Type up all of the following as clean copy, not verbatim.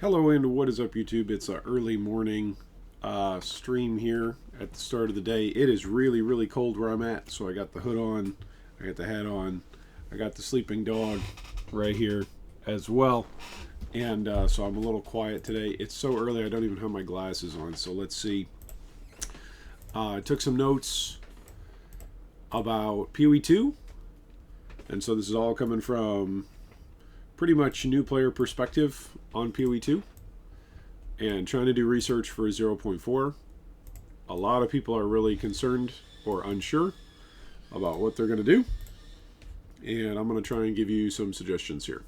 Hello and what is up, YouTube? It's an early morning stream here at the start of the day. It is really cold where I'm at, so I got the hood on, I got the hat on, I got the sleeping dog right here as well, and so I'm a little quiet today. It's so early I don't even have my glasses on, so let's see. I took some notes about POE 2, and so this is all coming from pretty much new player perspective on POE 2 and trying to do research for 0.4. A lot of people are really concerned or unsure about what they're going to do, and I'm going to try and give you some suggestions here.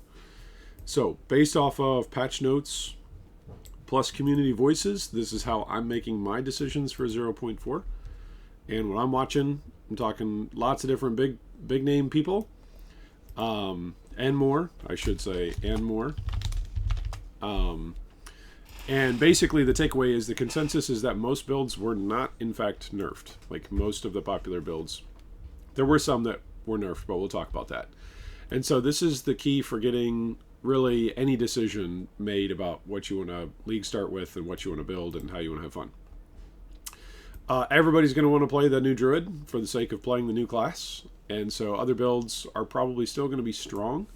So based off of patch notes plus community voices, this is how I'm making my decisions for 0.4. And what I'm watching, I'm talking lots of different big name people, and more, I should say, and more. And basically the takeaway is the consensus is that most builds were not, in fact, nerfed. Like most of the popular builds. There were some that were nerfed, but we'll talk about that. And so this is the key for getting really any decision made about what you want to league start with and what you want to build and how you want to have fun. Everybody's going to want to play the new Druid for the sake of playing the new class. And so other builds are probably still going to be strong.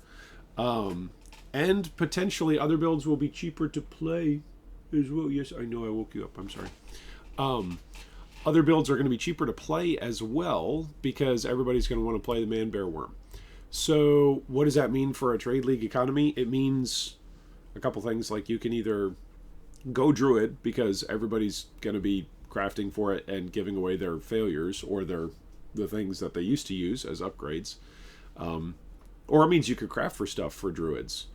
And potentially other builds will be cheaper to play as well. Yes, I know I woke you up. I'm sorry. Other builds are going to be cheaper to play as well because everybody's going to want to play the Man Bear Worm. So what does that mean for a trade league economy? It means a couple things. Like you can either go Druid because everybody's going to be crafting for it and giving away their failures or the things that they used to use as upgrades. Or it means you could craft for stuff for Druids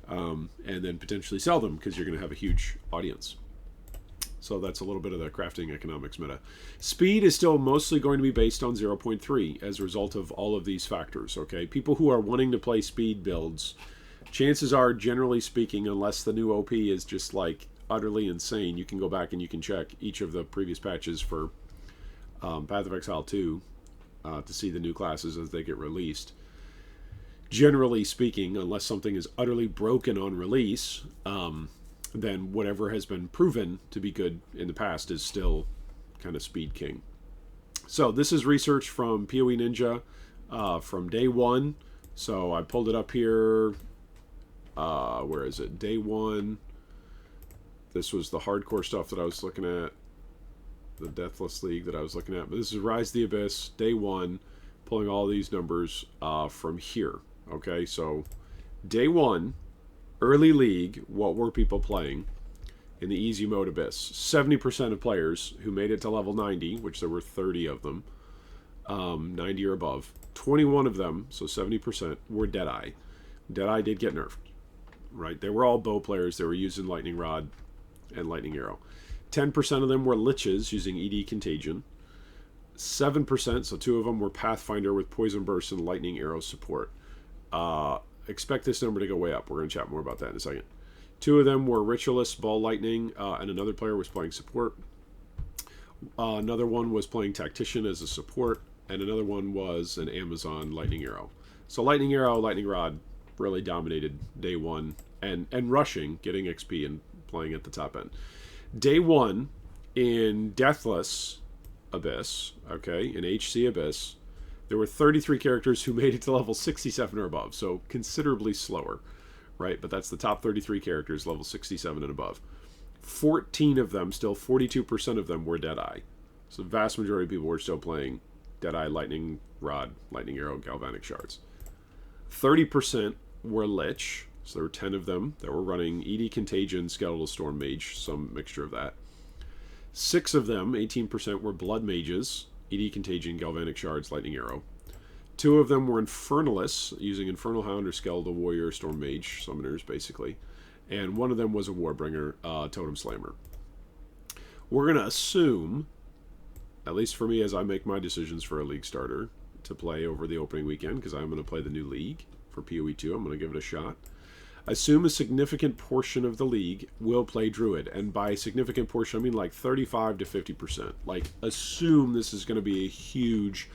and then potentially sell them because you're going to have a huge audience. So that's a little bit of the crafting economics meta. Speed is still mostly going to be based on 0.3 as a result of all of these factors. Okay, people who are wanting to play speed builds, chances are, generally speaking, unless the new OP is just like utterly insane, you can go back and you can check each of the previous patches for Path of Exile 2 to see the new classes as they get released. Generally speaking, unless something is utterly broken on release, then whatever has been proven to be good in the past is still kind of speed king. So this is research from POE Ninja from day one. So I pulled it up here. Where is it? Day one. This was the hardcore stuff that I was looking at. The Deathless League that I was looking at. But this is Rise of the Abyss, day one. Pulling all these numbers from here. Okay, so day one, early league, what were people playing in the easy mode Abyss? 70% of players who made it to level 90, which there were 30 of them, 90 or above, 21 of them, so 70%, were Deadeye. Deadeye did get nerfed, right? They were all bow players. They were using Lightning Rod and Lightning Arrow. 10% of them were Liches using ED Contagion. 7%, so 2 of them were Pathfinder with Poison Burst and Lightning Arrow support. Expect this number to go way up. We're going to chat more about that in a second. 2 of them were Ritualist, Ball Lightning, and another player was playing support. Another one was playing Tactician as a support, and another one was an Amazon Lightning Arrow. So Lightning Arrow, Lightning Rod really dominated day one, and rushing, getting XP and playing at the top end. Day one in Deathless Abyss, okay, in HC Abyss, there were 33 characters who made it to level 67 or above, so considerably slower, right? But that's the top 33 characters, level 67 and above. 14 of them, still 42% of them, were Deadeye. So the vast majority of people were still playing Deadeye, Lightning Rod, Lightning Arrow, Galvanic Shards. 30% were Lich, so there were 10 of them that were running ED Contagion, Skeletal Storm Mage, some mixture of that. 6 of them, 18%, were Blood Mages, ED Contagion, Galvanic Shards, Lightning Arrow. 2 of them were Infernalists, using Infernal Hound or Skeletal Warrior, Storm Mage, Summoners, basically. And 1 of them was a Warbringer, Totem Slammer. We're going to assume, at least for me as I make my decisions for a league starter, to play over the opening weekend, because I'm going to play the new league for POE 2. I'm going to give it a shot. Assume a significant portion of the league will play Druid. And by significant portion, I mean like 35 to 50%. Like, assume this is going to be a huge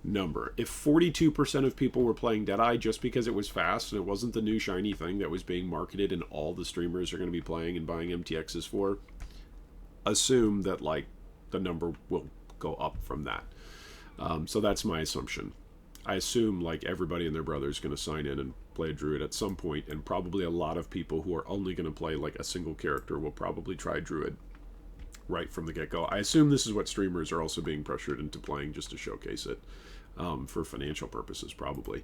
number. If 42% of people were playing Deadeye just because it was fast and it wasn't the new shiny thing that was being marketed and all the streamers are going to be playing and buying MTXs for, assume that like the number will go up from that. So that's my assumption. I assume like everybody and their brother is going to sign in and play a Druid at some point, and probably a lot of people who are only going to play like a single character will probably try Druid right from the get-go. I assume this is what streamers are also being pressured into playing just to showcase it for financial purposes, probably.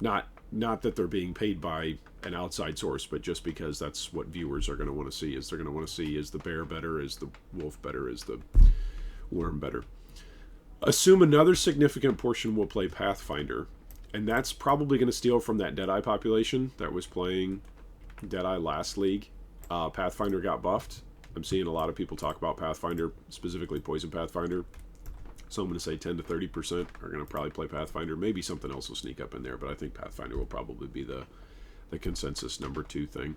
Not that they're being paid by an outside source, but just because that's what viewers are going to want to see. Is they're going to want to see, is the bear better, is the wolf better, is the worm better. Assume another significant portion will play Pathfinder, and that's probably going to steal from that Deadeye population that was playing Deadeye last league. Pathfinder got buffed. I'm seeing a lot of people talk about Pathfinder, specifically Poison Pathfinder. So I'm going to say 10 to 30% are going to probably play Pathfinder. Maybe something else will sneak up in there, but I think Pathfinder will probably be the consensus number 2 thing.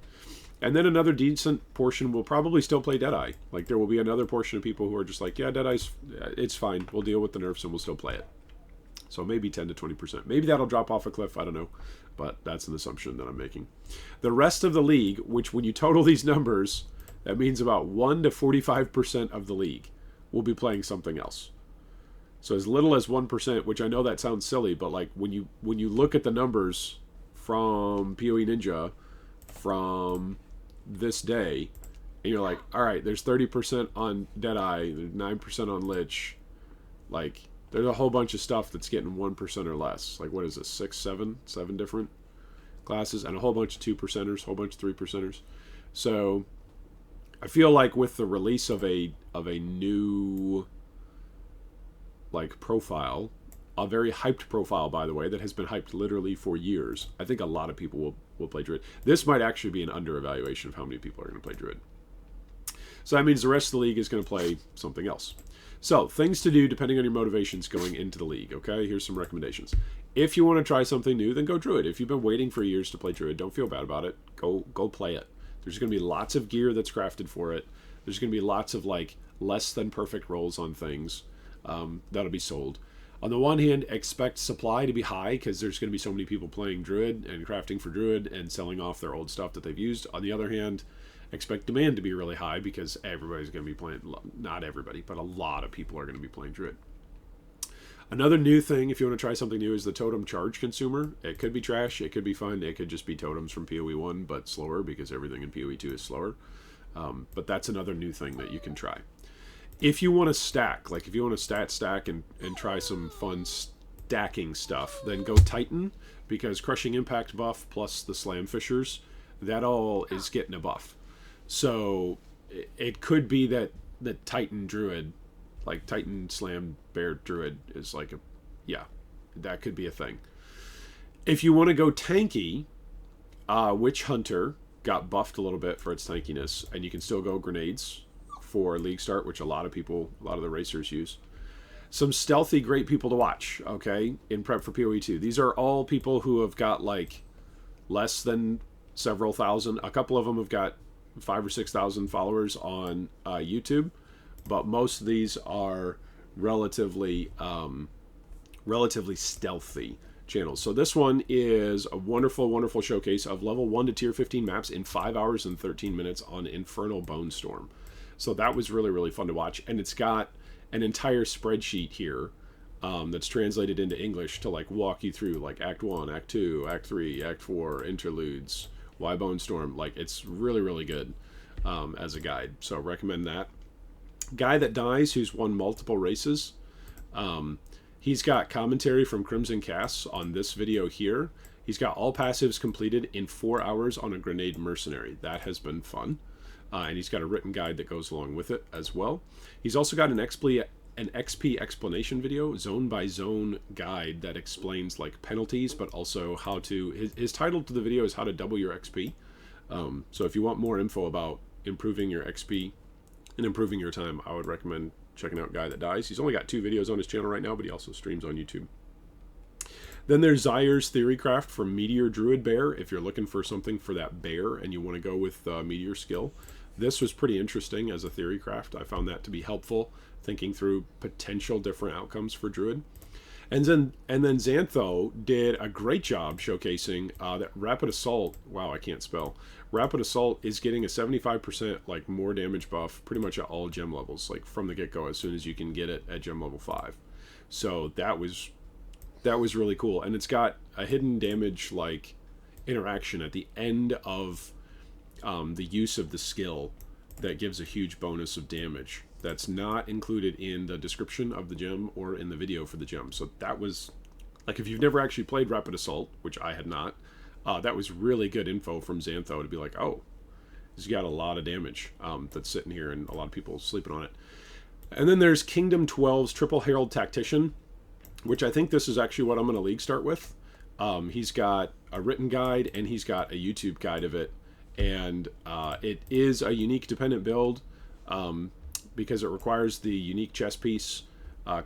And then another decent portion will probably still play Deadeye. Like, there will be another portion of people who are just like, yeah, Deadeye's, it's fine. We'll deal with the nerfs and we'll still play it. So maybe 10 to 20%. Maybe that'll drop off a cliff. I don't know. But that's an assumption that I'm making. The rest of the league, which when you total these numbers, that means about 1 to 45% of the league will be playing something else. So as little as 1%, which I know that sounds silly, but like when you look at the numbers from POE Ninja from this day, and you're like, all right, there's 30% on Deadeye, there's 9% on Lich, like there's a whole bunch of stuff that's getting 1% or less. Like, what is this, 7 different classes, and a whole bunch of 2%ers, a whole bunch of 3%ers. So I feel like with the release of a new like profile, a very hyped profile, by the way, that has been hyped literally for years, I think a lot of people will play Druid. This might actually be an under-evaluation of how many people are going to play Druid. So that means the rest of the league is going to play something else. So, things to do depending on your motivations going into the league, okay? Here's some recommendations. If you want to try something new, then go Druid. If you've been waiting for years to play Druid, don't feel bad about it. Go play it. There's going to be lots of gear that's crafted for it. There's going to be lots of, like, less than perfect rolls on things that'll be sold. On the one hand, expect supply to be high because there's going to be so many people playing Druid and crafting for Druid and selling off their old stuff that they've used. On the other hand, expect demand to be really high because everybody's going to be playing, not everybody, but a lot of people are going to be playing Druid. Another new thing, if you want to try something new, is the totem charge consumer. It could be trash, it could be fun, it could just be totems from PoE 1, but slower because everything in PoE 2 is slower. But that's another new thing that you can try. If you want to stack, like if you want to stack and try some fun stacking stuff, then go Titan, because Crushing Impact buff plus the Slam Fishers, that all is getting a buff. So it could be that Titan Druid, like Titan Slam Bear Druid is like a, yeah, that could be a thing. If you want to go tanky, Witch Hunter got buffed a little bit for its tankiness, and you can still go grenades for League Start, which a lot of the racers use. Some stealthy great people to watch, okay, in prep for PoE 2. These are all people who have got like less than several thousand. A couple of them have got 5,000 or 6,000 followers on YouTube, but most of these are relatively stealthy channels. So this one is a wonderful, wonderful showcase of level 1 to tier 15 maps in 5 hours and 13 minutes on Infernal Bone Storm. So that was really, really fun to watch, and it's got an entire spreadsheet here that's translated into English to like walk you through like Act 1, Act 2, Act 3, Act 4, interludes, why Bone Storm. Like, it's really, really good as a guide, so recommend that. GuyThatDies, who's won multiple races, he's got commentary from CrimsonCasts on this video here. He's got all passives completed in 4 hours on a grenade mercenary. That has been fun. And he's got a written guide that goes along with it as well. He's also got an XP explanation video, zone by zone guide that explains like penalties, but also how to, his title to the video is how to double your XP. So if you want more info about improving your XP and improving your time, I would recommend checking out GuyThatDies. He's only got 2 videos on his channel right now, but he also streams on YouTube. Then there's Zaior's Theorycraft from Meteor Druid Bear. If you're looking for something for that bear and you want to go with Meteor skill, this was pretty interesting as a Theorycraft. I found that to be helpful, thinking through potential different outcomes for Druid. And then Xantho did a great job showcasing that Rapid Assault. Wow, I can't spell. Rapid Assault is getting a 75% like more damage buff pretty much at all gem levels, like from the get-go, as soon as you can get it at gem level 5. So that was really cool. And it's got a hidden damage like interaction at the end of the use of the skill that gives a huge bonus of damage. That's not included in the description of the gem or in the video for the gem. So that was, like, if you've never actually played Rapid Assault, which I had not, that was really good info from Xantho to be like, oh, he's got a lot of damage that's sitting here and a lot of people sleeping on it. And then there's Kingdom 12's Triple Herald Tactician, which I think this is actually what I'm going to league start with. He's got a written guide and he's got a YouTube guide of it. And it is a unique dependent build because it requires the unique chess piece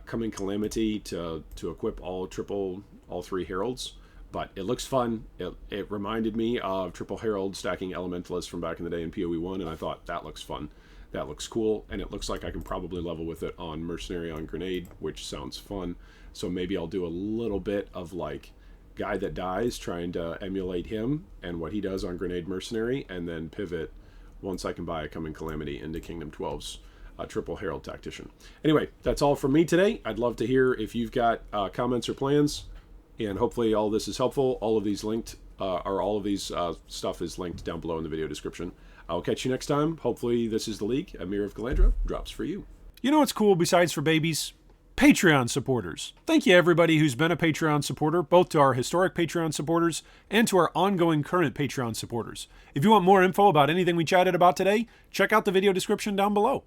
Coming Calamity to equip all 3 heralds. But it looks fun. It reminded me of Triple Herald stacking Elementalist from back in the day in POE 1, and I thought that looks fun. That looks cool, and it looks like I can probably level with it on Mercenary on Grenade, which sounds fun. So maybe I'll do a little bit of like GuyThatDies, trying to emulate him and what he does on Grenade Mercenary, and then pivot once I can buy a Coming Calamity into Kingdom 12's Triple Herald Tactician. Anyway, that's all from me today. I'd love to hear if you've got comments or plans, and hopefully all this is helpful. All of these linked, all of these stuff is linked down below in the video description. I'll catch you next time. Hopefully this is the league. Amir of Galandra drops for you. You know what's cool besides for babies? Patreon supporters. Thank you everybody who's been a Patreon supporter, both to our historic Patreon supporters and to our ongoing current Patreon supporters. If you want more info about anything we chatted about today, check out the video description down below.